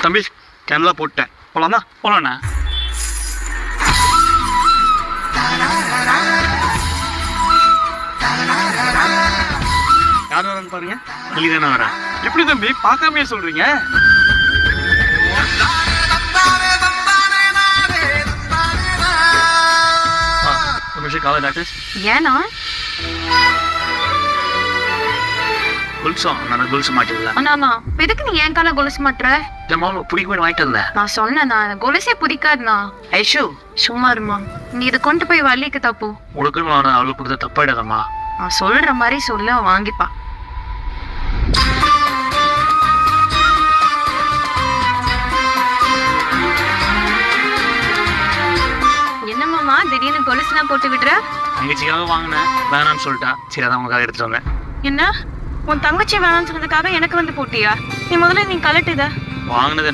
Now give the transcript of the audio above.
தம்பி கேன்லாம் போட்டேன், போலாமா? போலாண்ணா. யார் வரேன்னு பாருங்க. நீ தானே வரேன். எப்படி தம்பி பார்க்காமையே சொல்றீங்க? ஒரு நிமிஷம் காலை டாக்டர். ஏன்னா கொலுசம் நான் கொலுசு மாட்டிடல. அண்ணா எதுக்கு நீ என் கால கொலுசு மாட்டுற? பிடிக்க வாங்கிட்டு வந்தேன். நான் சொன்னேண்ணா கொலுசே பிடிக்காதுண்ணா. ஐஷு சும்மா இருமா, நீ இதை கொண்டு போய் வள்ளிக்கு தப்பு. உனக்கு நான் அவளுக்கு கொடுத்த தப்பாயிடாதம்மா. நான் சொல்ற மாதிரி சொல்ல வாங்கிப்பா. என்னமாமா திடீர்னு கொலுசுலாம் போட்டு விடுற? தங்கச்சிக்காக வாங்கினேன், வேணான்னு சொல்லிட்டா. சரி, அதான் உனக்காக எடுத்துட்டு வந்தேன். என்ன உன் தங்கச்சி வேணாம்னு சொன்னதுக்காக எனக்கு வந்து போட்டியா? நீ முதல்ல நீ கலட்டுத. வாங்கினது